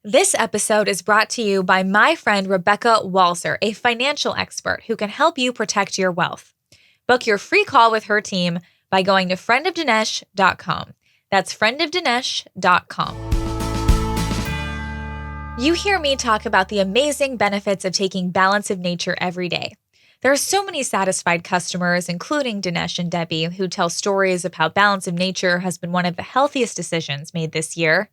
This episode is brought to you by my friend Rebecca Walzer, a financial expert who can help you protect your wealth. Book your free call with her team by going to friendofdinesh.com. That's friendofdinesh.com. You hear me talk about the amazing benefits of taking Balance of Nature every day. There are so many satisfied customers, including Dinesh and Debbie, who tell stories of how Balance of Nature has been one of the healthiest decisions made this year.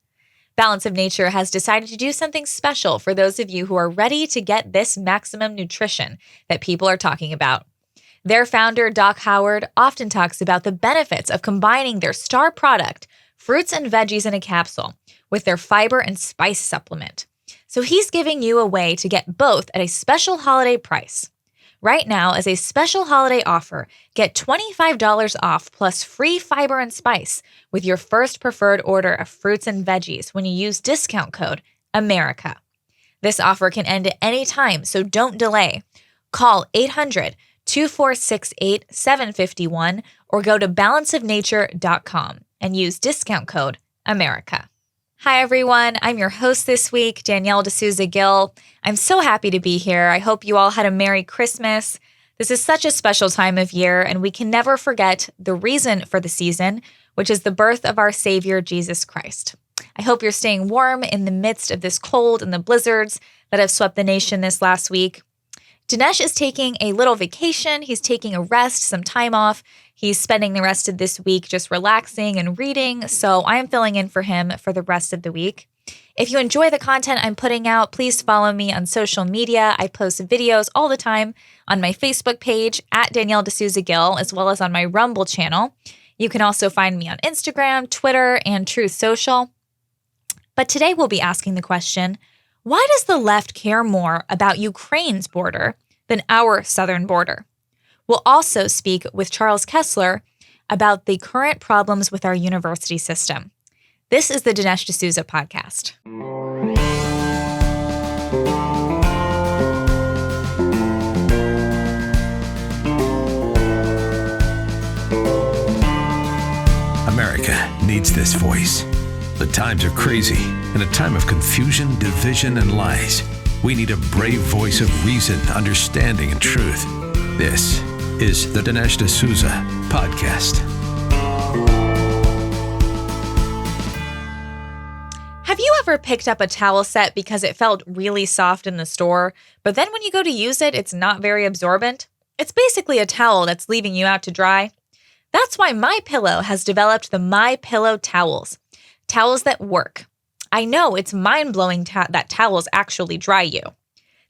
Balance of Nature has decided to do something special for those of you who are ready to get this maximum nutrition that people are talking about. Their founder, Doc Howard, often talks about the benefits of combining their star product, fruits and veggies in a capsule, with their fiber and spice supplement. So he's giving you a way to get both at a special holiday price. Right now, as a special holiday offer, get $25 off plus free fiber and spice with your first preferred order of fruits and veggies when you use discount code AMERICA. This offer can end at any time, so don't delay. Call 800-2468-751 or go to balanceofnature.com and use discount code AMERICA. Hi, everyone. I'm your host this week, Danielle D'Souza Gill. I'm so happy to be here. I hope you all had a Merry Christmas. This is such a special time of year, and we can never forget the reason for the season, which is the birth of our Savior, Jesus Christ. I hope you're staying warm in the midst of this cold and the blizzards that have swept the nation this last week. Dinesh is taking a little vacation. He's taking a rest, some time off. He's spending the rest of this week just relaxing and reading, so I am filling in for him for the rest of the week. If you enjoy the content I'm putting out, please follow me on social media. I post videos all the time on my Facebook page at Danielle D'Souza Gill, as well as on my Rumble channel. You can also find me on Instagram, Twitter, and Truth Social. But today we'll be asking the question, why does the left care more about Ukraine's border than our southern border? We'll also speak with Charles Kessler about the current problems with our university system. This is the Dinesh D'Souza podcast. America needs this voice. The times are crazy. In a time of confusion, division, and lies, we need a brave voice of reason, understanding, and truth. This is the Dinesh D'Souza podcast. Have you ever picked up a towel set because it felt really soft in the store, but then when you go to use it, it's not very absorbent? It's basically a towel that's leaving you out to dry. That's why MyPillow has developed the MyPillow towels. Towels that work. I know it's mind-blowing that towels actually dry you.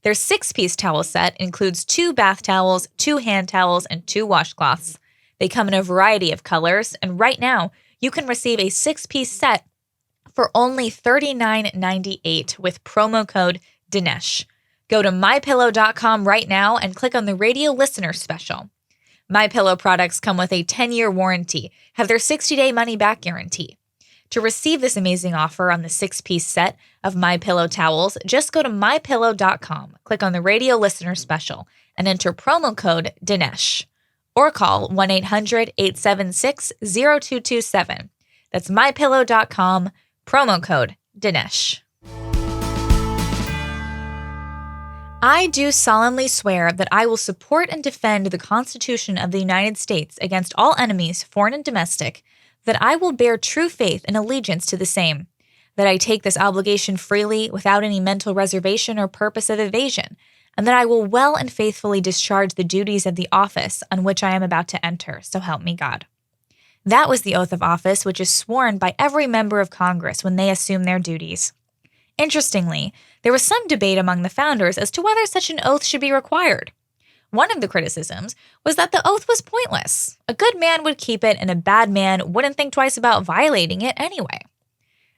Their 6-piece towel set includes 2 bath towels, 2 hand towels, and 2 washcloths. They come in a variety of colors, and right now, you can receive a 6-piece set for only $39.98 with promo code Dinesh. Go to MyPillow.com right now and click on the radio listener special. MyPillow products come with a 10-year warranty, have their 60-day money-back guarantee. To receive this amazing offer on the 6-piece set of MyPillow towels, just go to MyPillow.com, click on the radio listener special, and enter promo code Dinesh. Or call 1-800-876-0227. That's MyPillow.com, promo code Dinesh. I do solemnly swear that I will support and defend the Constitution of the United States against all enemies, foreign and domestic, that I will bear true faith and allegiance to the same, that I take this obligation freely without any mental reservation or purpose of evasion, and that I will well and faithfully discharge the duties of the office on which I am about to enter, so help me God. That was the oath of office which is sworn by every member of Congress when they assume their duties. Interestingly, there was some debate among the founders as to whether such an oath should be required. One of the criticisms was that the oath was pointless. A good man would keep it, and a bad man wouldn't think twice about violating it anyway.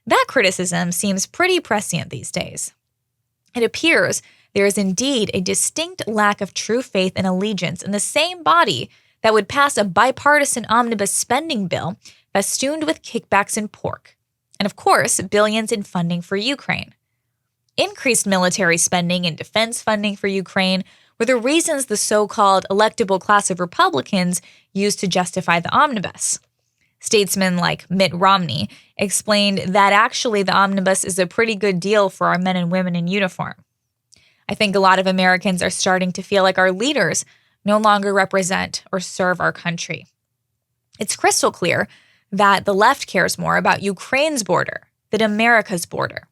That criticism seems pretty prescient these days. It appears there is indeed a distinct lack of true faith and allegiance in the same body that would pass a bipartisan omnibus spending bill festooned with kickbacks and pork, and of course, billions in funding for Ukraine. Increased military spending and defense funding for Ukraine were the reasons the so-called electable class of Republicans used to justify the omnibus. Statesmen like Mitt Romney explained that actually the omnibus is a pretty good deal for our men and women in uniform. I think a lot of Americans are starting to feel like our leaders no longer represent or serve our country. It's crystal clear that the left cares more about Ukraine's border than America's border.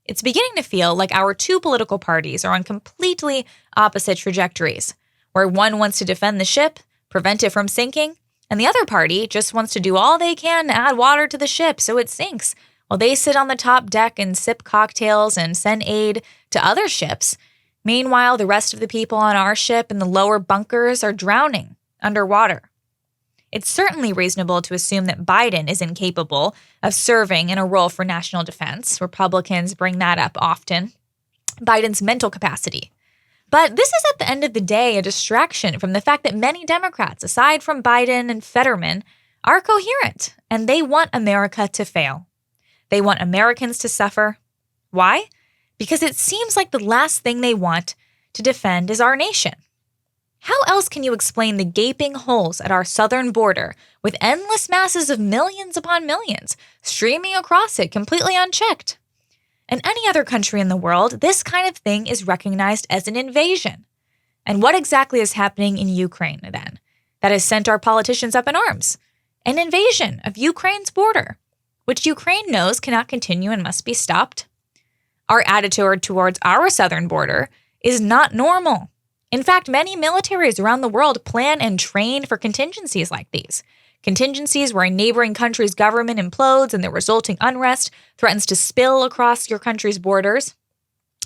It's beginning to feel like our two political parties are on completely opposite trajectories, where one wants to defend the ship, prevent it from sinking, and the other party just wants to do all they can to add water to the ship so it sinks, while they sit on the top deck and sip cocktails and send aid to other ships. Meanwhile, the rest of the people on our ship in the lower bunkers are drowning underwater. It's certainly reasonable to assume that Biden is incapable of serving in a role for national defense. Republicans bring that up often. Biden's mental capacity. But this is at the end of the day a distraction from the fact that many Democrats, aside from Biden and Fetterman, are coherent, and they want America to fail. They want Americans to suffer. Why? Because it seems like the last thing they want to defend is our nation. How else can you explain the gaping holes at our southern border with endless masses of millions upon millions streaming across it completely unchecked? In any other country in the world, this kind of thing is recognized as an invasion. And what exactly is happening in Ukraine, then, that has sent our politicians up in arms? An invasion of Ukraine's border, which Ukraine knows cannot continue and must be stopped. Our attitude towards our southern border is not normal. In fact, many militaries around the world plan and train for contingencies like these. Contingencies where a neighboring country's government implodes and the resulting unrest threatens to spill across your country's borders.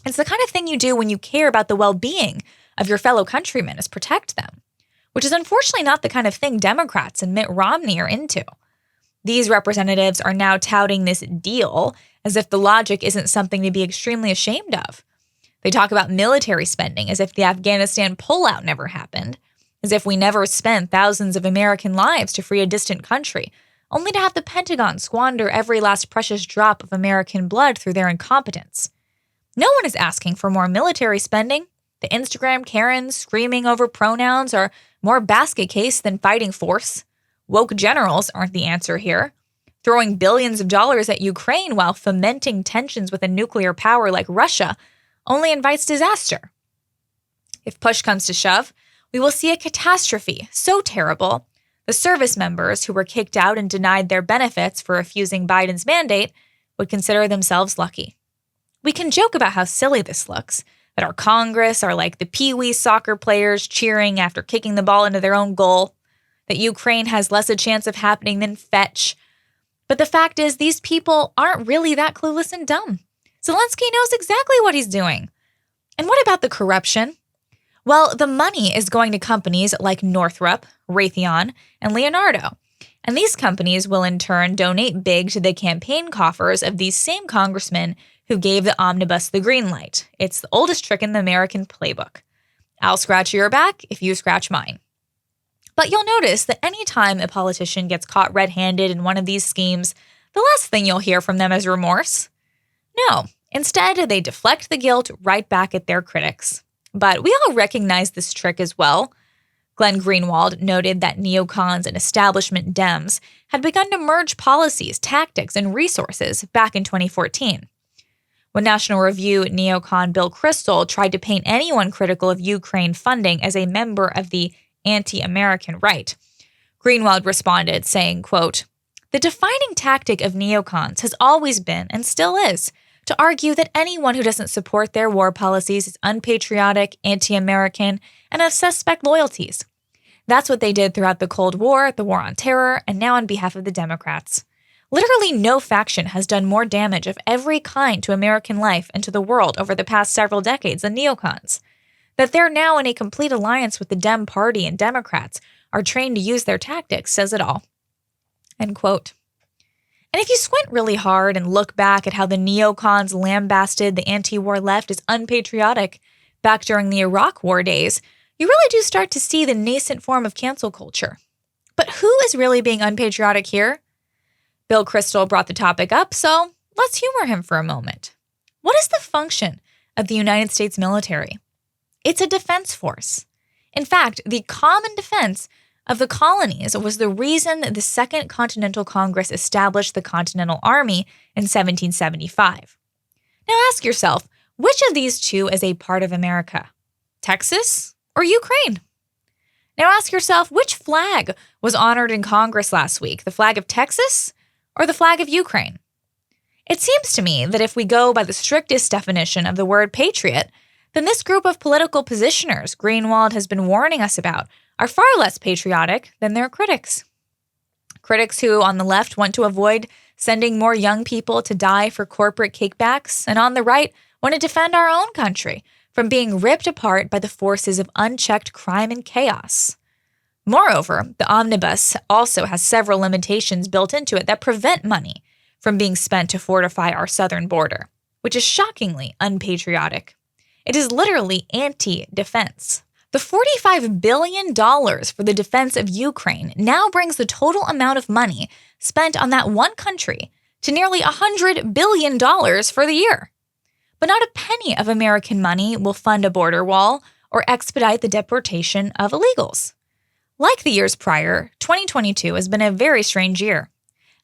It's the kind of thing you do when you care about the well-being of your fellow countrymen, is protect them, which is unfortunately not the kind of thing Democrats and Mitt Romney are into. These representatives are now touting this deal as if the logic isn't something to be extremely ashamed of. They talk about military spending as if the Afghanistan pullout never happened, as if we never spent thousands of American lives to free a distant country, only to have the Pentagon squander every last precious drop of American blood through their incompetence. No one is asking for more military spending. The Instagram Karens screaming over pronouns are more basket case than fighting force. Woke generals aren't the answer here. Throwing billions of dollars at Ukraine while fomenting tensions with a nuclear power like Russia only invites disaster. If push comes to shove, we will see a catastrophe so terrible, the service members who were kicked out and denied their benefits for refusing Biden's mandate would consider themselves lucky. We can joke about how silly this looks, that our Congress are like the pee-wee soccer players cheering after kicking the ball into their own goal, that Ukraine has less a chance of happening than fetch. But the fact is, these people aren't really that clueless and dumb. Zelensky knows exactly what he's doing. And what about the corruption? Well, the money is going to companies like Northrop, Raytheon, and Leonardo. And these companies will in turn donate big to the campaign coffers of these same congressmen who gave the omnibus the green light. It's the oldest trick in the American playbook. I'll scratch your back if you scratch mine. But you'll notice that any time a politician gets caught red-handed in one of these schemes, the last thing you'll hear from them is remorse. No, instead, they deflect the guilt right back at their critics. But we all recognize this trick as well. Glenn Greenwald noted that neocons and establishment Dems had begun to merge policies, tactics, and resources back in 2014. When National Review neocon Bill Kristol tried to paint anyone critical of Ukraine funding as a member of the anti-American right, Greenwald responded, saying, quote, "The defining tactic of neocons has always been, and still is, to argue that anyone who doesn't support their war policies is unpatriotic, anti-American, and of suspect loyalties. That's what they did throughout the Cold War, the War on Terror, and now on behalf of the Democrats. Literally no faction has done more damage of every kind to American life and to the world over the past several decades than neocons. That they're now in a complete alliance with the Dem Party and Democrats are trained to use their tactics says it all." End quote. And if you squint really hard and look back at how the neocons lambasted the anti-war left as unpatriotic back during the Iraq War days, you really do start to see the nascent form of cancel culture. But who is really being unpatriotic here? Bill Kristol brought the topic up, so let's humor him for a moment. What is the function of the United States military? It's a defense force. In fact, the common defense of the colonies was the reason the Second Continental Congress established the Continental Army in 1775. Now ask yourself, which of these two is a part of America? Texas or Ukraine? Now ask yourself, which flag was honored in Congress last week, the flag of Texas or the flag of Ukraine? It seems to me that if we go by the strictest definition of the word patriot, then this group of political positioners Greenwald has been warning us about are far less patriotic than their critics. Critics who, on the left, want to avoid sending more young people to die for corporate kickbacks, and on the right, want to defend our own country from being ripped apart by the forces of unchecked crime and chaos. Moreover, the Omnibus also has several limitations built into it that prevent money from being spent to fortify our southern border, which is shockingly unpatriotic. It is literally anti-defense. The $45 billion for the defense of Ukraine now brings the total amount of money spent on that one country to nearly $100 billion for the year. But not a penny of American money will fund a border wall or expedite the deportation of illegals. Like the years prior, 2022 has been a very strange year.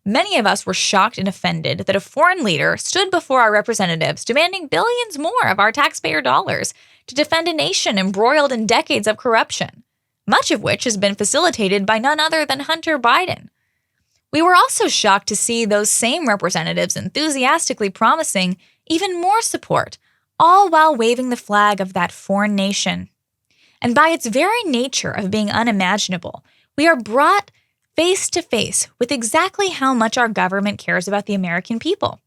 Many of us were shocked and offended that a foreign leader stood before our representatives demanding billions more of our taxpayer dollars to defend a nation embroiled in decades of corruption, much of which has been facilitated by none other than Hunter Biden. We were also shocked to see those same representatives enthusiastically promising even more support, all while waving the flag of that foreign nation. And by its very nature of being unimaginable, we are brought face to face with exactly how much our government cares about the American people.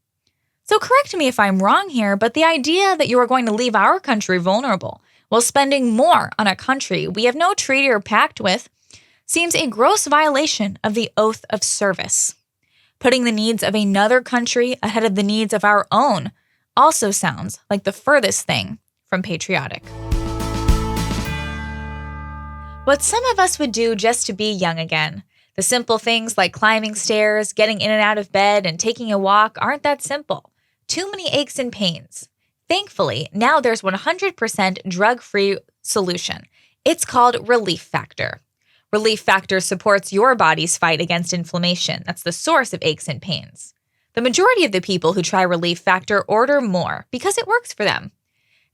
So correct me if I'm wrong here, but the idea that you are going to leave our country vulnerable while spending more on a country we have no treaty or pact with seems a gross violation of the oath of service. Putting the needs of another country ahead of the needs of our own also sounds like the furthest thing from patriotic. What some of us would do just to be young again. The simple things like climbing stairs, getting in and out of bed, and taking a walk aren't that simple. Too many aches and pains. Thankfully, now there's 100% drug-free solution. It's called Relief Factor. Relief Factor supports your body's fight against inflammation. That's the source of aches and pains. The majority of the people who try Relief Factor order more because it works for them.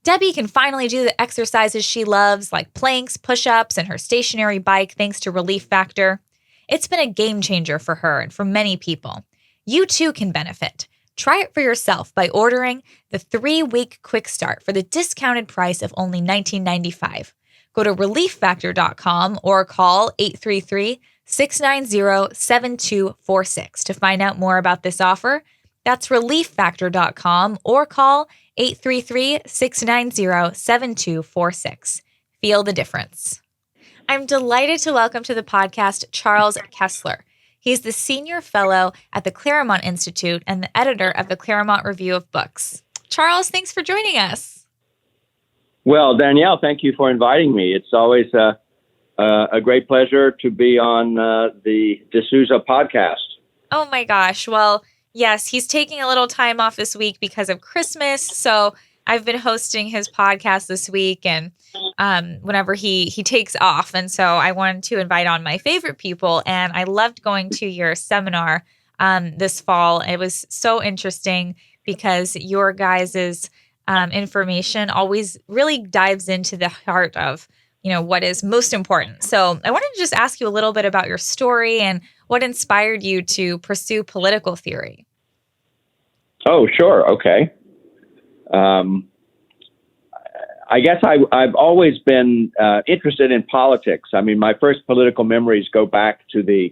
Debbie can finally do the exercises she loves, like planks, push-ups, and her stationary bike thanks to Relief Factor. It's been a game changer for her and for many people. You too can benefit. Try it for yourself by ordering the 3-week quick start for the discounted price of only $19.95. Go to relieffactor.com or call 833-690-7246 to find out more about this offer. That's relieffactor.com or call 833-690-7246. Feel the difference. I'm delighted to welcome to the podcast Charles Kessler. He's the senior fellow at the Claremont Institute and the editor of the Claremont Review of Books. Charles, thanks for joining us. Well, Danielle, thank you for inviting me. It's always a great pleasure to be on the D'Souza podcast. Oh my gosh. Well, yes, he's taking a little time off this week because of Christmas. So I've been hosting his podcast this week and whenever he takes off. And so I wanted to invite on my favorite people. And I loved going to your seminar this fall. It was so interesting because your guys' information always really dives into the heart of, what is most important. So I wanted to just ask you a little bit about your story and what inspired you to pursue political theory. Oh, sure. Okay. I guess I've always been interested in politics. I mean, my first political memories go back to the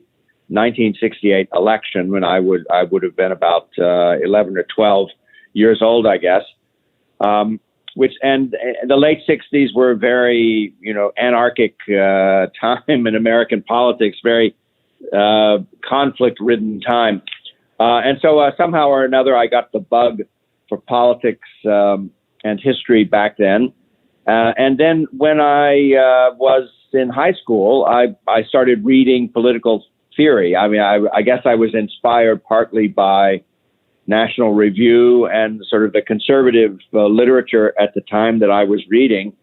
1968 election when I would have been about 11 or 12 years old, I guess. And the late 60s were a very, anarchic time in American politics, very conflict-ridden time. And so somehow or another, I got the bug for politics and history back then. And then when I was in high school, I started reading political theory. I mean, I guess I was inspired partly by National Review and sort of the conservative literature at the time that I was reading.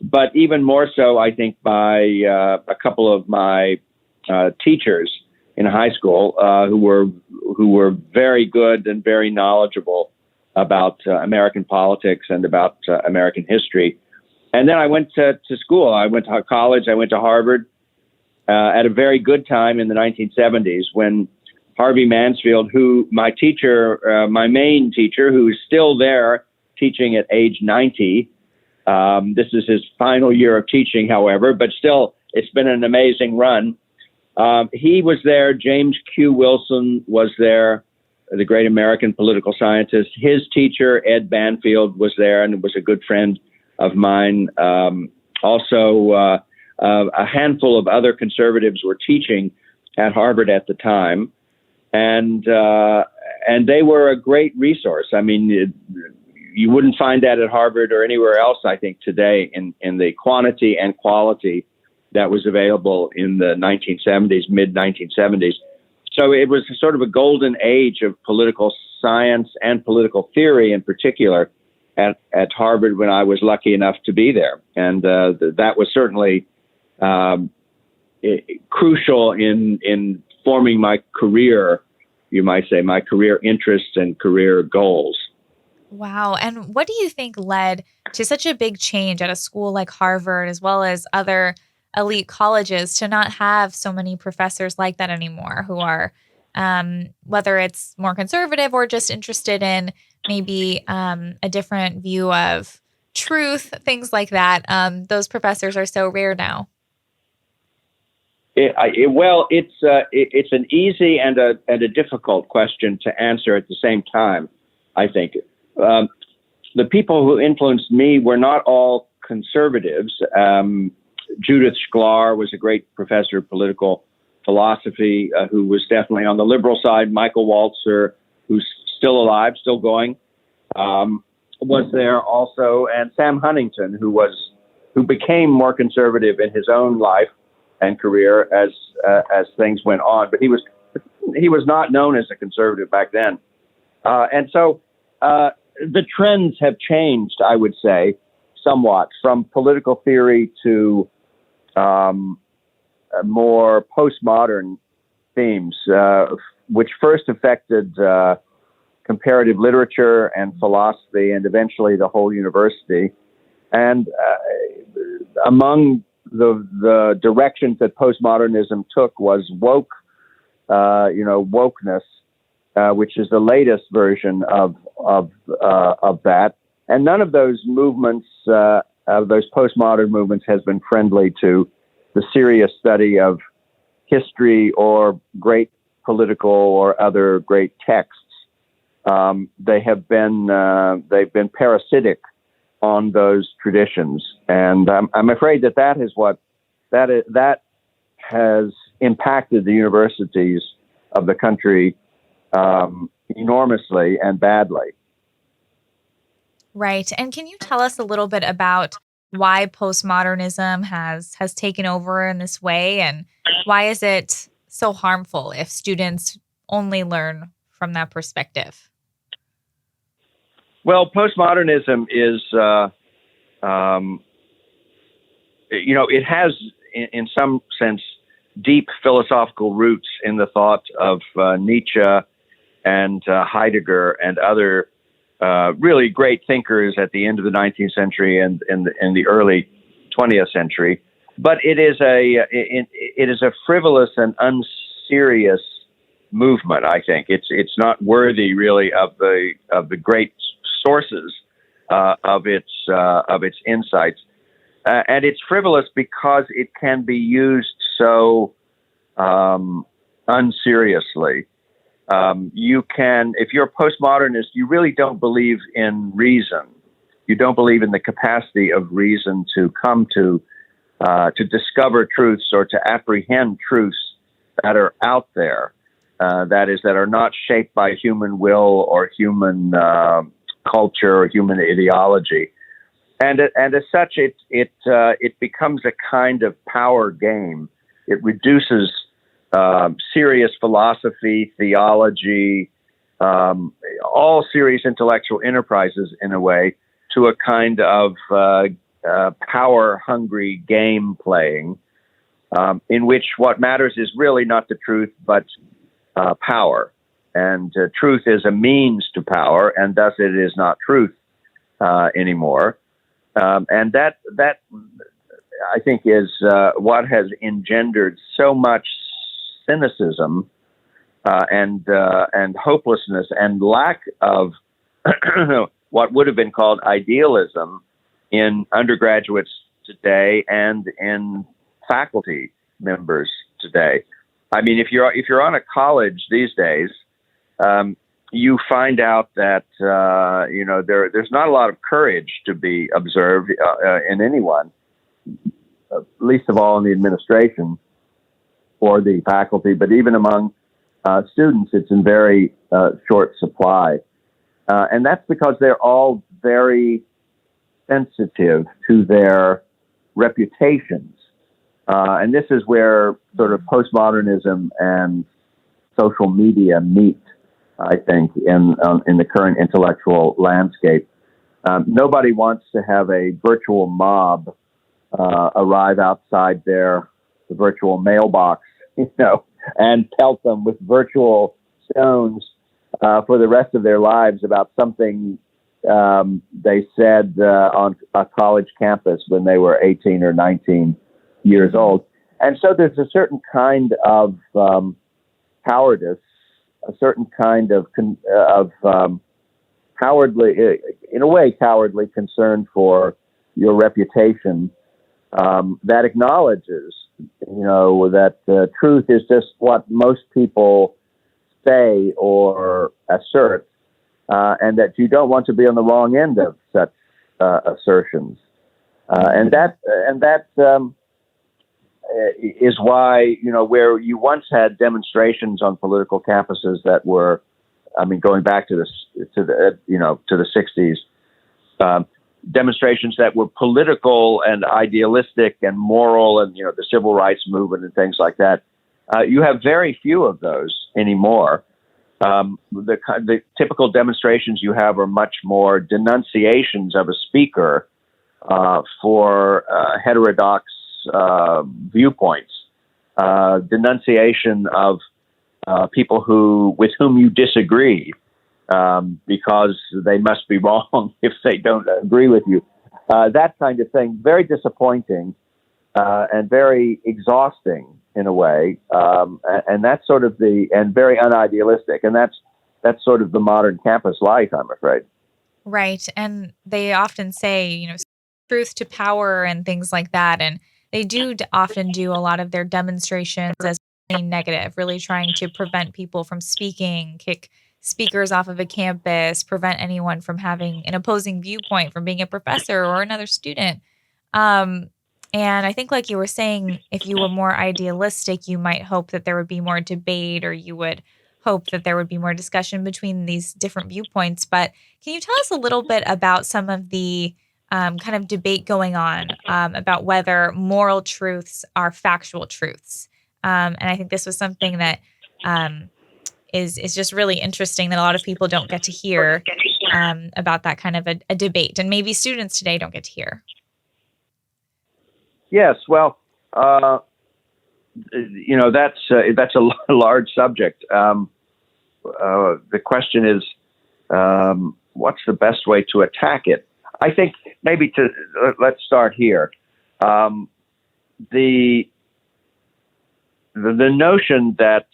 but even more so, I think, by a couple of my teachers in high school who were very good and very knowledgeable about American politics and about American history. And then I went to school. I went to college. I went to Harvard at a very good time in the 1970s when Harvey Mansfield, who my main teacher, who is still there teaching at age 90. This is his final year of teaching, however, but still, it's been an amazing run. He was there. James Q. Wilson was there, the great American political scientist. His teacher, Ed Banfield, was there and was a good friend of mine. Also, a handful of other conservatives were teaching at Harvard at the time, and they were a great resource. I mean, you wouldn't find that at Harvard or anywhere else, I think, today in the quantity and quality that was available in the 1970s, mid-1970s. So it was sort of a golden age of political science and political theory in particular at Harvard when I was lucky enough to be there. And that was certainly crucial in forming my career, you might say, my career interests and career goals. Wow. And what do you think led to such a big change at a school like Harvard, as well as other elite colleges, to not have so many professors like that anymore who are, whether it's more conservative or just interested in maybe a different view of truth, things like that? Those professors are so rare now. It's an easy and a difficult question to answer at the same time, I think. The people who influenced me were not all conservatives. Judith Shklar was a great professor of political philosophy who was definitely on the liberal side. Michael Walzer, who's still alive, still going, was there also, and Sam Huntington, who became more conservative in his own life and career as things went on. But he was not known as a conservative back then, and so. The trends have changed, I would say, somewhat from political theory to more postmodern themes, which first affected comparative literature and philosophy and eventually the whole university. And among the directions that postmodernism took was wokeness, which is the latest version of that. And none of those movements, of those postmodern movements, has been friendly to the serious study of history or great political or other great texts. They've been parasitic on those traditions, and I'm afraid that has impacted the universities of the country enormously and badly. Right. And can you tell us a little bit about why postmodernism has taken over in this way, and why is it so harmful if students only learn from that perspective? Well, postmodernism is, it has, in some sense, deep philosophical roots in the thought of Nietzsche and Heidegger and other really great thinkers at the end of the 19th century and in the early 20th century. But it is a frivolous and unserious movement. I think it's not worthy really of the great sources of its insights, and it's frivolous because it can be used so unseriously. You can, if you're a postmodernist, you really don't believe in reason. You don't believe in the capacity of reason to come to discover truths or to apprehend truths that are out there. That are not shaped by human will or human culture or human ideology, and as such, it becomes a kind of power game. It reduces serious philosophy, theology, all serious intellectual enterprises in a way to a kind of power-hungry game playing, in which what matters is really not the truth, but power. And truth is a means to power, and thus it is not truth anymore. And that I think is what has engendered so much cynicism and hopelessness and lack of what would have been called idealism in undergraduates today and in faculty members today. I mean, if you're on a college these days, you find out that there's not a lot of courage to be observed in anyone, least of all in the administration or the faculty, but even among students, it's in very short supply. And that's because they're all very sensitive to their reputations. And this is where sort of postmodernism and social media meet, I think, in the current intellectual landscape. Nobody wants to have a virtual mob arrive outside the virtual mailbox, and pelt them with virtual stones for the rest of their lives about something they said on a college campus when they were 18 or 19 years old. And so there's a certain kind of cowardice, a certain kind of cowardly, in a way, cowardly concern for your reputation that acknowledges, that truth is just what most people say or assert, and that you don't want to be on the wrong end of such assertions. And that is why, where you once had demonstrations on political campuses that were, going back to the 60s, demonstrations that were political and idealistic and moral, and the civil rights movement and things like that. You have very few of those anymore. The typical demonstrations you have are much more denunciations of a speaker for heterodox viewpoints, denunciation of people with whom you disagree, because they must be wrong if they don't agree with you. That kind of thing, very disappointing and very exhausting in a way, and that's sort of and very unidealistic, and that's sort of the modern campus life, I'm afraid. Right, and they often say, truth to power and things like that, and they do often do a lot of their demonstrations as really negative, really trying to prevent people from speaking, kick speakers off of a campus, prevent anyone from having an opposing viewpoint, from being a professor or another student. And I think, like you were saying, if you were more idealistic, you might hope that there would be more debate, or you would hope that there would be more discussion between these different viewpoints. But can you tell us a little bit about some of the kind of debate going on about whether moral truths are factual truths? And I think this was something that is just really interesting that a lot of people don't get to hear about that kind of a debate, and maybe students today don't get to hear. Yes, well, that's a large subject. The question is, what's the best way to attack it? I think maybe let's start here. The notion that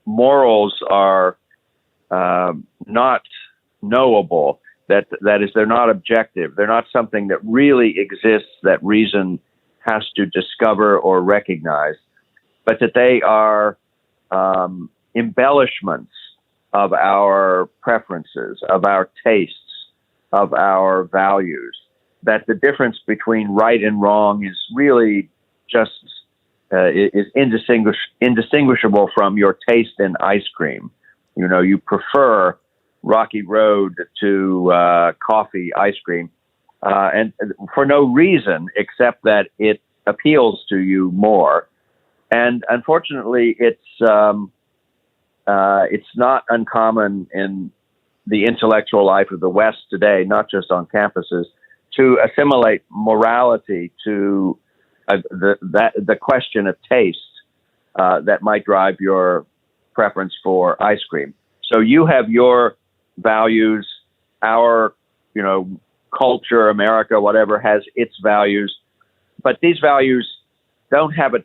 morals are not knowable, that is, they're not objective, they're not something that really exists that reason has to discover or recognize, but that they are embellishments of our preferences, of our tastes, of our values, that the difference between right and wrong is really just is indistinguishable from your taste in ice cream. You prefer Rocky Road to coffee ice cream, and for no reason except that it appeals to you more. And unfortunately, it's not uncommon in the intellectual life of the West today, not just on campuses, to assimilate morality to the question of taste that might drive your preference for ice cream. So you have your values, our, culture, America, whatever, has its values, but these values don't have a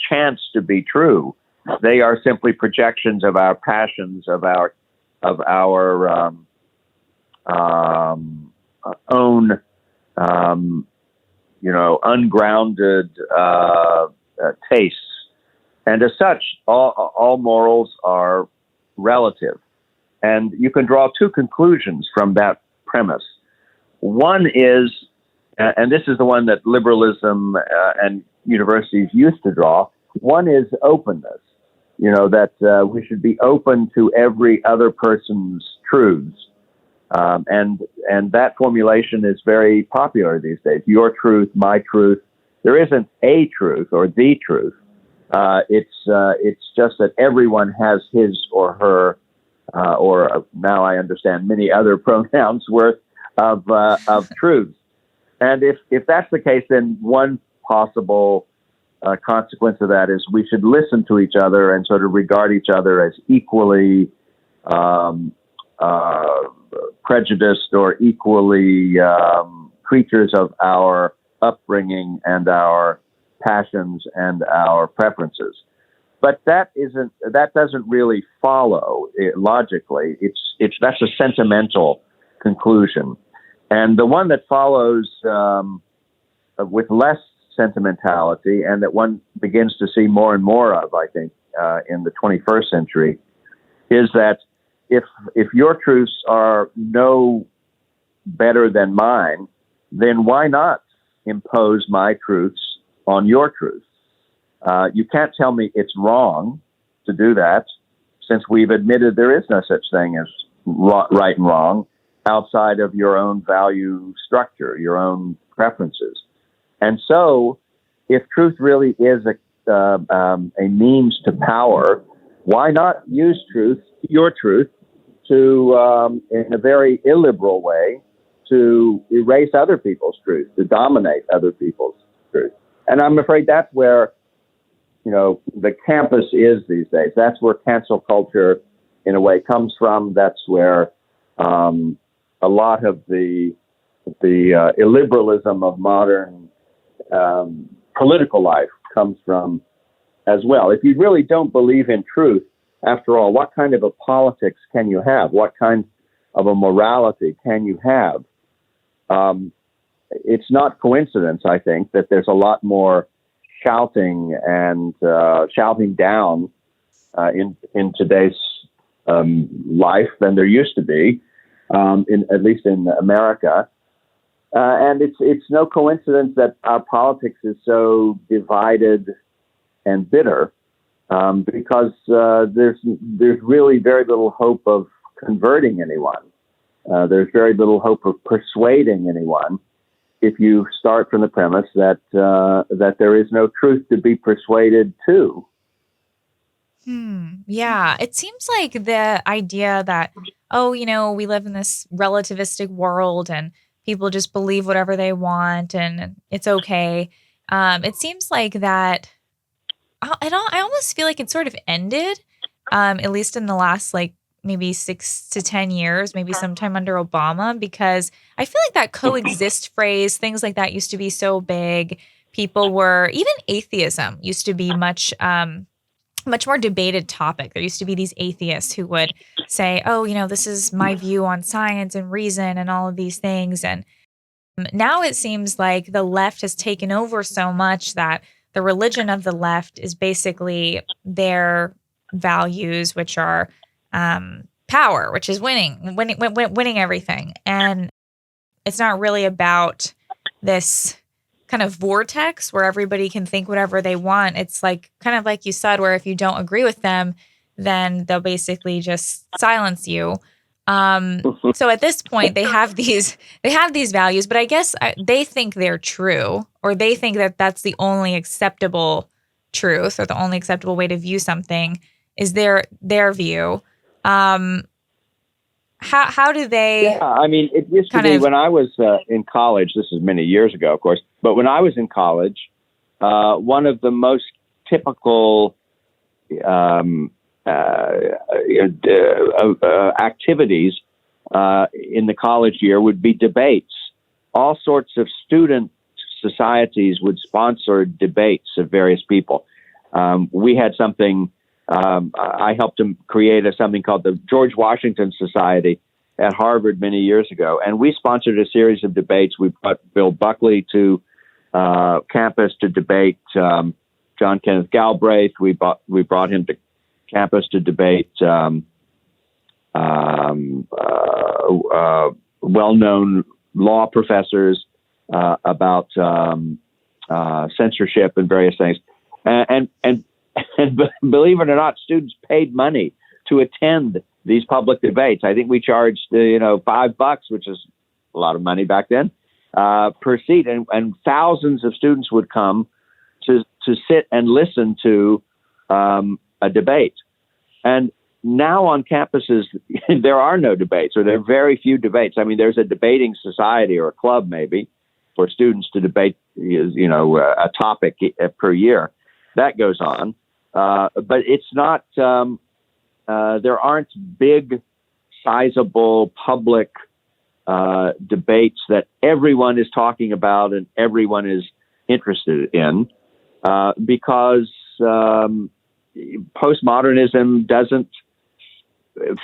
chance to be true. They are simply projections of our passions, of our own, ungrounded tastes. And as such, all morals are relative. And you can draw two conclusions from that premise. One is, and this is the one that liberalism and universities used to draw, one is openness, that we should be open to every other person's truths. And that formulation is very popular these days. Your truth, my truth. There isn't a truth or the truth. It's just that everyone has his or her, or now I understand many other pronouns worth of truths. And if that's the case, then one possible consequence of that is we should listen to each other and sort of regard each other as equally prejudiced or equally creatures of our upbringing and our passions and our preferences. But that doesn't really follow logically. That's a sentimental conclusion. And the one that follows with less sentimentality, and that one begins to see more and more of, I think, in the 21st century, is that if your truths are no better than mine, then why not impose my truths on your truths? You can't tell me it's wrong to do that, since we've admitted there is no such thing as right and wrong outside of your own value structure, your own preferences. And so, if truth really is a means to power, why not use truth, your truth, to in a very illiberal way, to erase other people's truth, to dominate other people's truth? And I'm afraid that's where the campus is these days. That's where cancel culture, in a way, comes from. That's where a lot of the illiberalism of modern political life comes from as well. If you really don't believe in truth, after all, what kind of a politics can you have? What kind of a morality can you have? It's not coincidence, I think, that there's a lot more shouting and shouting down in today's life than there used to be, at least in America. And it's no coincidence that our politics is so divided and bitter, because there's really very little hope of converting anyone. There's very little hope of persuading anyone if you start from the premise that there is no truth to be persuaded to. Yeah, it seems like the idea that, we live in this relativistic world and people just believe whatever they want and it's okay. It seems like that. I almost feel like it sort of ended, at least in the last maybe 6 to 10 years, maybe sometime under Obama, because I feel like that coexist phrase, things like that used to be so big. Even atheism used to be much more debated topic. There used to be these atheists who would say, this is my view on science and reason and all of these things. And now it seems like the left has taken over so much that the religion of the left is basically their values, which are power, which is winning everything. And it's not really about this kind of vortex where everybody can think whatever they want. It's kind of like you said, where if you don't agree with them, then they'll basically just silence you. So at this point, they have these values, but I guess they think they're true, or they think that that's the only acceptable truth, or the only acceptable way to view something is their view. How do they? Yeah, I mean, it used to be when I was in college. This is many years ago, of course. But when I was in college, one of the most typical activities in the college year would be debates. All sorts of student societies would sponsor debates of various people. We had something. I helped him create something called the George Washington Society at Harvard many years ago, and we sponsored a series of debates. We brought Bill Buckley to campus to debate John Kenneth Galbraith. We brought him to campus to debate well-known law professors about censorship and various things, and believe it or not, students paid money to attend these public debates. I think we charged, $5, which is a lot of money back then, per seat, and thousands of students would come to sit and listen to a debate. And now on campuses, there are no debates, or there are very few debates. I mean, there's a debating society or a club maybe for students to debate, a topic per year. That goes on. But it's not, there aren't big, sizable public debates that everyone is talking about and everyone is interested in, because postmodernism doesn't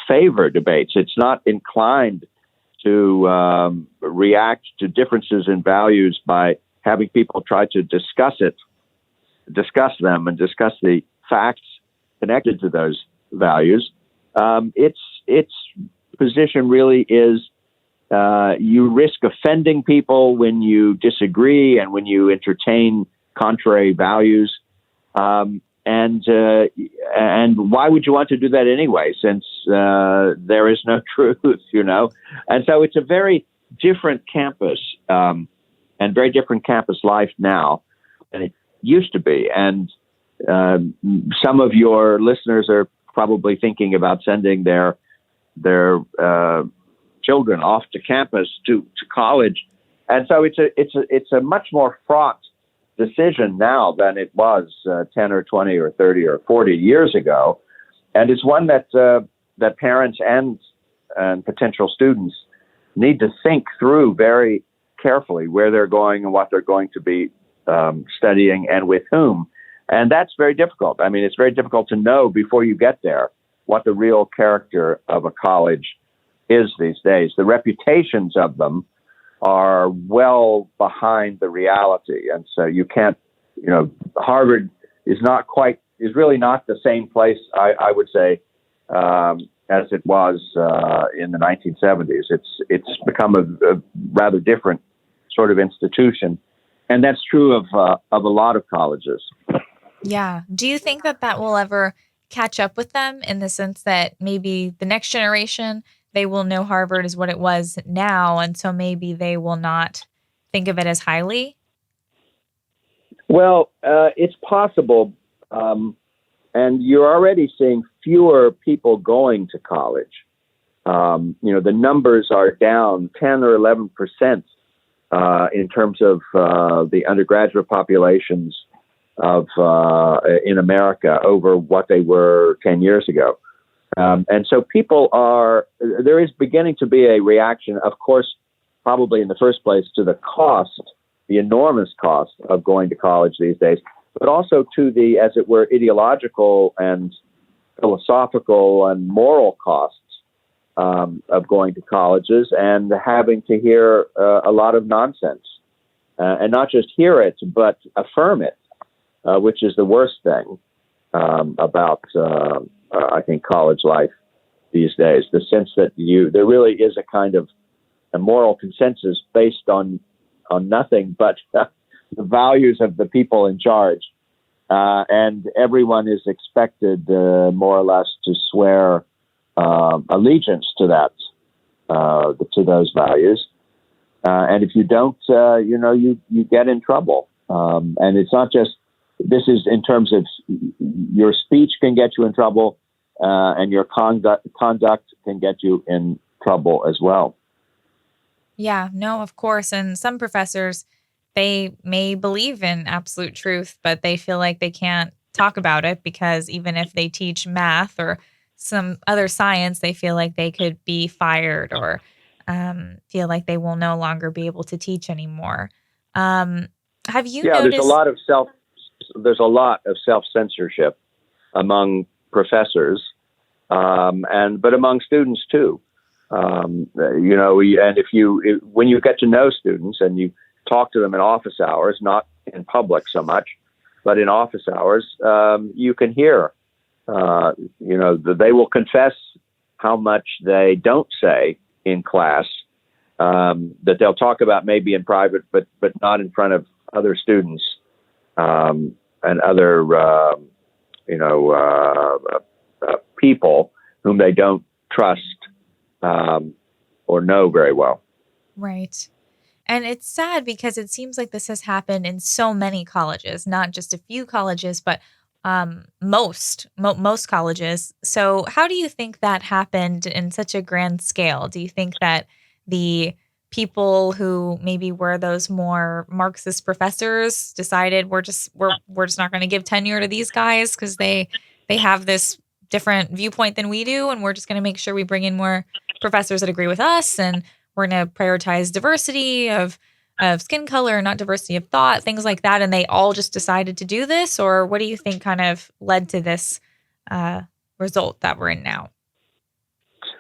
favor debates. It's not inclined to react to differences in values by having people try to discuss them and discuss the facts connected to those values. Its position really is you risk offending people when you disagree and when you entertain contrary values. And why would you want to do that anyway, since there is no truth, And so it's a very different campus and very different campus life now than it used to be. And some of your listeners are probably thinking about sending their children off to campus to college, and so it's a much more fraught decision now than it was 10 or 20 or 30 or 40 years ago, and it's one that parents and potential students need to think through very carefully where they're going and what they're going to be studying and with whom. And that's very difficult. I mean, it's very difficult to know before you get there what the real character of a college is these days. The reputations of them are well behind the reality. And so you can't, Harvard is really not the same place, I would say, as it was in the 1970s. It's become a rather different sort of institution. And that's true of a lot of colleges. Yeah. Do you think that will ever catch up with them, in the sense that maybe the next generation, they will know Harvard is what it was now, and so maybe they will not think of it as highly? Well, it's possible. And you're already seeing fewer people going to college. The numbers are down 10 or 11% in terms of the undergraduate populations in America over what they were 10 years ago. And so there is beginning to be a reaction, of course, probably in the first place to the enormous cost of going to college these days, but also to the, as it were, ideological and philosophical and moral costs of going to colleges and having to hear a lot of nonsense. And not just hear it, but affirm it, which is the worst thing about, I think, college life these days. The sense that there really is a kind of a moral consensus based on nothing but the values of the people in charge. And everyone is expected more or less to swear allegiance to to those values. And if you don't, you get in trouble. And it's not just, this is in terms of your speech can get you in trouble, and your conduct can get you in trouble as well. Yeah, no, of course. And some professors, they may believe in absolute truth, but they feel like they can't talk about it because even if they teach math or some other science, they feel like they could be fired or feel like they will no longer be able to teach anymore. Um, have you Yeah, noticed? there's a lot of self-censorship among professors, but among students too. And when you get to know students and you talk to them in office hours, not in public so much, but in office hours, you can hear, they will confess how much they don't say in class, that they'll talk about maybe in private, but not in front of other students, and other, people whom they don't trust, or know very well. Right. And it's sad because it seems like this has happened in so many colleges, not just a few colleges, but most colleges. So how do you think that happened in such a grand scale? Do you think that the people who maybe were those more Marxist professors decided we're just not going to give tenure to these guys because they have this different viewpoint than we do, and we're just going to make sure we bring in more professors that agree with us, and we're going to prioritize diversity of skin color, not diversity of thought, things like that. And they all just decided to do this, or what do you think kind of led to this result that we're in now?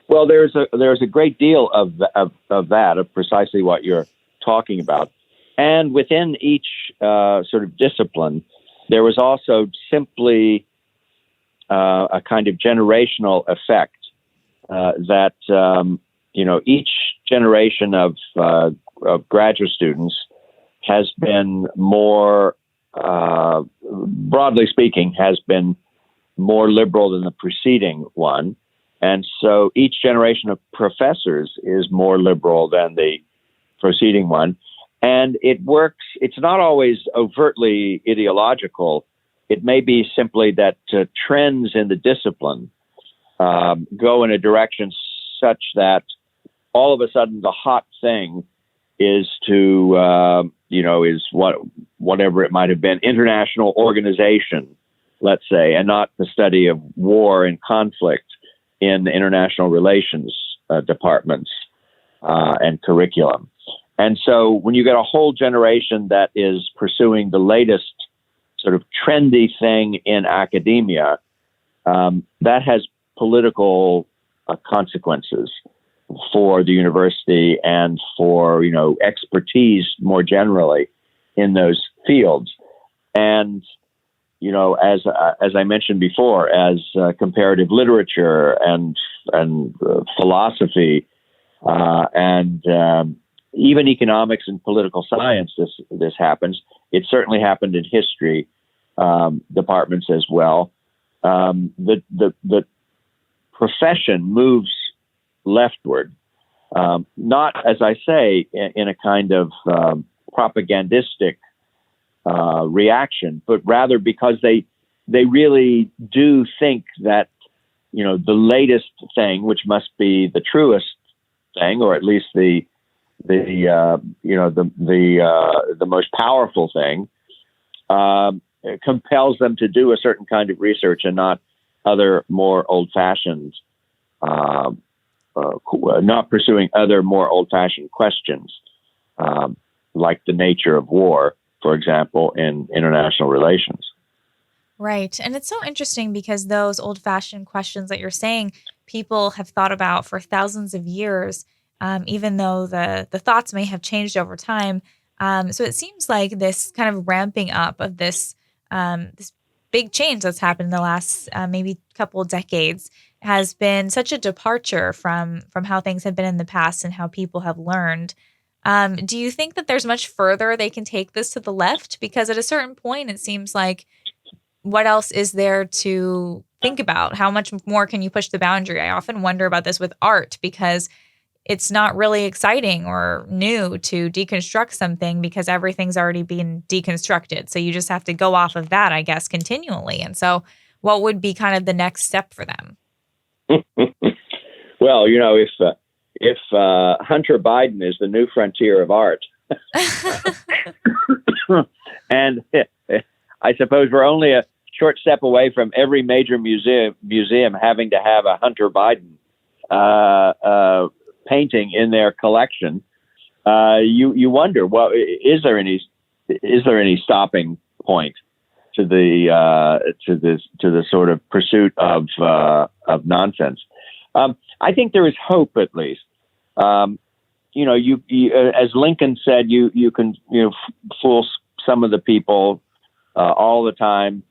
Well, there's a great deal of that, of precisely what you're talking about, and within each sort of discipline, there was also simply a kind of generational effect that each generation of graduate students has been more, broadly speaking, has been more liberal than the preceding one. And so each generation of professors is more liberal than the preceding one. And it works. It's not always overtly ideological. It may be simply that trends in the discipline go in a direction such that all of a sudden the hot thing is to, whatever it might have been, international organization, let's say, and not the study of war and conflict in international relations departments and curriculum. And so when you get a whole generation that is pursuing the latest sort of trendy thing in academia, that has political consequences for the university and for, expertise more generally in those fields. And, as I mentioned before, as comparative literature and philosophy and even economics and political science, this happens. It certainly happened in history departments as well. The profession moves leftward, not, as I say, in a kind of propagandistic reaction, but rather because they really do think that, the latest thing, which must be the truest thing, or at least the most powerful thing, compels them to do a certain kind of research and not other more old-fashioned, not pursuing other more old-fashioned questions, like the nature of war, for example, in international relations. Right. And it's so interesting because those old-fashioned questions that you're saying, people have thought about for thousands of years, even though the thoughts may have changed over time. So it seems like this kind of ramping up of this big change that's happened in the last maybe couple of decades has been such a departure from how things have been in the past and how people have learned. Do you think that there's much further they can take this to the left? Because at a certain point, it seems like what else is there to think about? How much more can you push the boundary? I often wonder about this with art because it's not really exciting or new to deconstruct something because everything's already been deconstructed. So you just have to go off of that, I guess, continually. And so what would be kind of the next step for them? Well, if Hunter Biden is the new frontier of art. And I suppose we're only a short step away from every major museum having to have a Hunter Biden painting in their collection. You wonder, well, is there any stopping point to the sort of pursuit of nonsense? I think there is hope, at least. You as Lincoln said, you can fool some of the people all the time,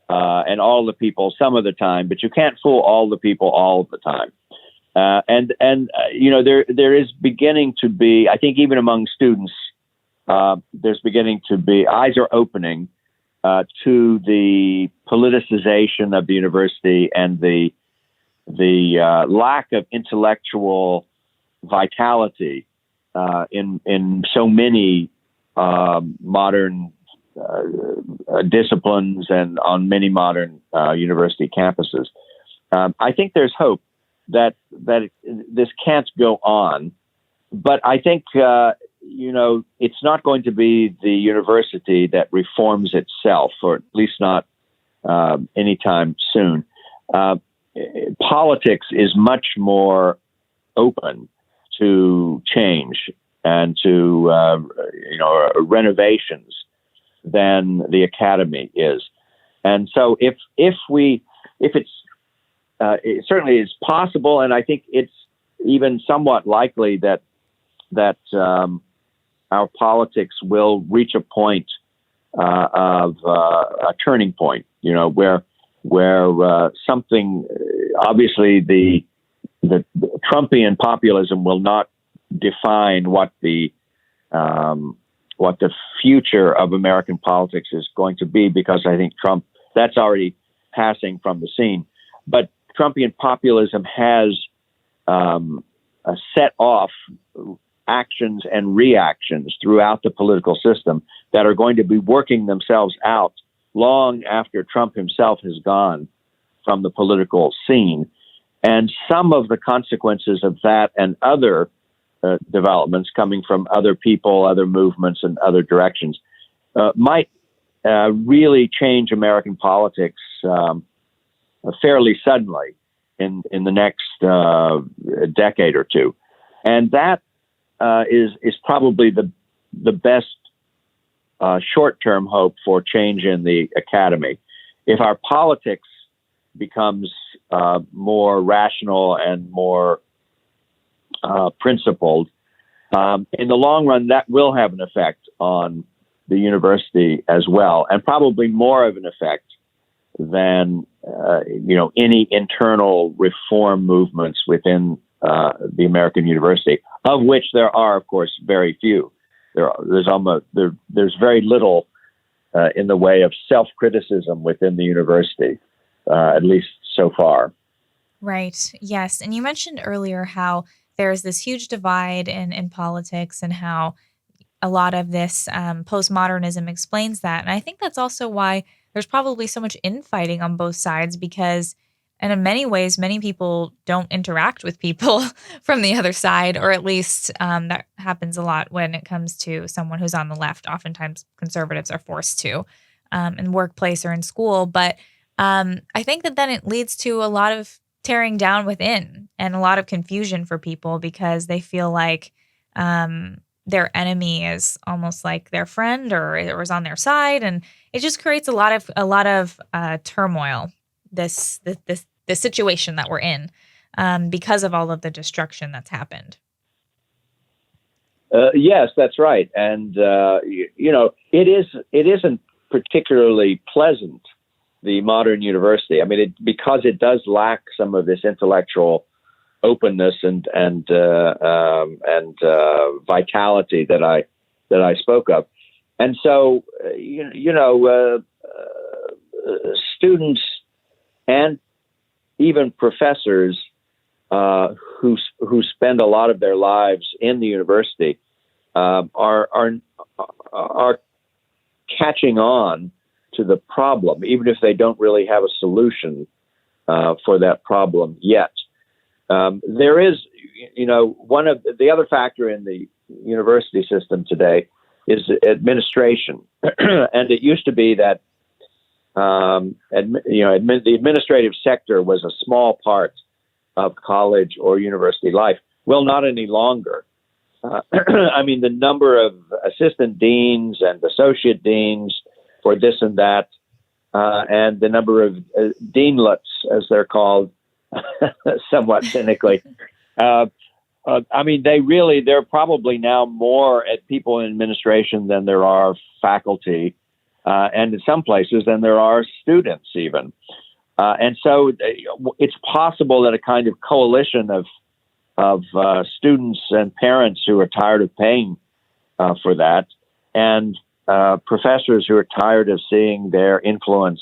and all the people some of the time, but you can't fool all the people all of the time. There is beginning to be, I think, even among students, there's beginning to be, eyes are opening to the politicization of the university and the lack of intellectual vitality in so many modern disciplines and on many modern university campuses. I think there's hope that this can't go on, but I think it's not going to be the university that reforms itself, or at least not anytime soon. Politics is much more open to change and to renovations than the academy is, and so if it's it certainly is possible, and I think it's even somewhat likely that our politics will reach a point of a turning point, where something, obviously the Trumpian populism will not define what the future of American politics is going to be, because I think that's already passing from the scene. But Trumpian populism has set off actions and reactions throughout the political system that are going to be working themselves out long after Trump himself has gone from the political scene. And some of the consequences of that and other developments coming from other people, other movements, and other directions might really change American politics fairly suddenly in the next decade or two. And that is probably the best short-term hope for change in the academy. If our politics becomes more rational and more principled, in the long run, that will have an effect on the university as well, and probably more of an effect than any internal reform movements within the American university, of which there are, of course, very few. There's very little in the way of self-criticism within the university, at least so far. Right. Yes. And you mentioned earlier how there's this huge divide in politics, and how a lot of this postmodernism explains that. And I think that's also why there's probably so much infighting on both sides, because, and in many ways, many people don't interact with people from the other side, or at least that happens a lot when it comes to someone who's on the left. Oftentimes conservatives are forced to in workplace or in school. But I think that then it leads to a lot of tearing down within and a lot of confusion for people, because they feel like their enemy is almost like their friend or is on their side, and it just creates a lot of turmoil. This situation that we're in because of all of the destruction that's happened. Yes, that's right, and it isn't particularly pleasant, the modern university. I mean, because it does lack some of this intellectual openness and vitality that I spoke of, and so students and even professors who spend a lot of their lives in the university are catching on to the problem, even if they don't really have a solution for that problem yet. There is, one of the other factor in the university system today is administration. And it used to be that, the administrative sector was a small part of college or university life. Well, not any longer. The number of assistant deans and associate deans for this and that, and the number of deanlets, as they're called, somewhat cynically. There are probably now more people in administration than there are faculty, and in some places than there are students even. And so it's possible that a kind of coalition of students and parents who are tired of paying for that, and professors who are tired of seeing their influence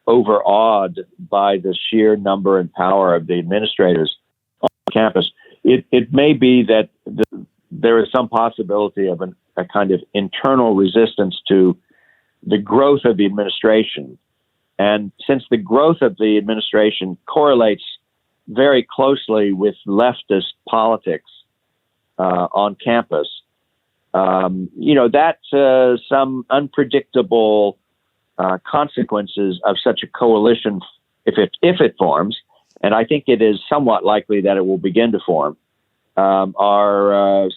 overawed by the sheer number and power of the administrators on campus. It may be that there is some possibility of a kind of internal resistance to the growth of the administration. And since the growth of the administration correlates very closely with leftist politics on campus, that's some unpredictable consequences of such a coalition, if it forms, and I think it is somewhat likely that it will begin to form, are a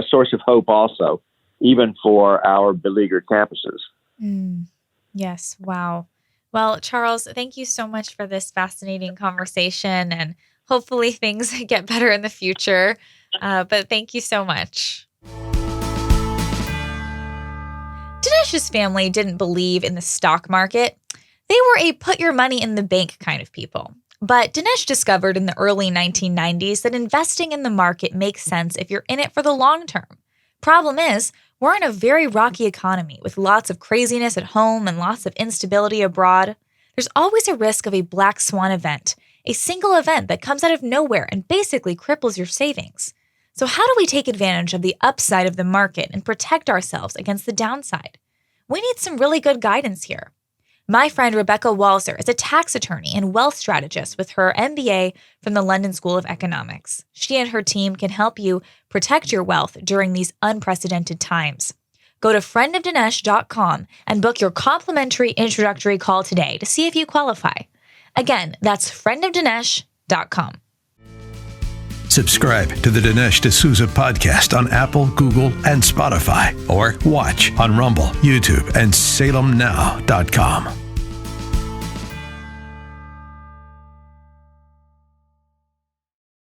source of hope also, even for our beleaguered campuses. Yes. Wow. Well, Charles, thank you so much for this fascinating conversation, and hopefully things get better in the future. But thank you so much. Dinesh's family didn't believe in the stock market. They were a put your money in the bank kind of people. But Dinesh discovered in the early 1990s that investing in the market makes sense if you're in it for the long term. Problem is, we're in a very rocky economy with lots of craziness at home and lots of instability abroad. There's always a risk of a black swan event, a single event that comes out of nowhere and basically cripples your savings. So how do we take advantage of the upside of the market and protect ourselves against the downside? We need some really good guidance here. My friend Rebecca Walzer is a tax attorney and wealth strategist with her MBA from the London School of Economics. She and her team can help you protect your wealth during these unprecedented times. Go to friendofdinesh.com and book your complimentary introductory call today to see if you qualify. Again, that's friendofdinesh.com. Subscribe to the Dinesh D'Souza podcast on Apple, Google, and Spotify, or watch on Rumble, YouTube, and salemnow.com.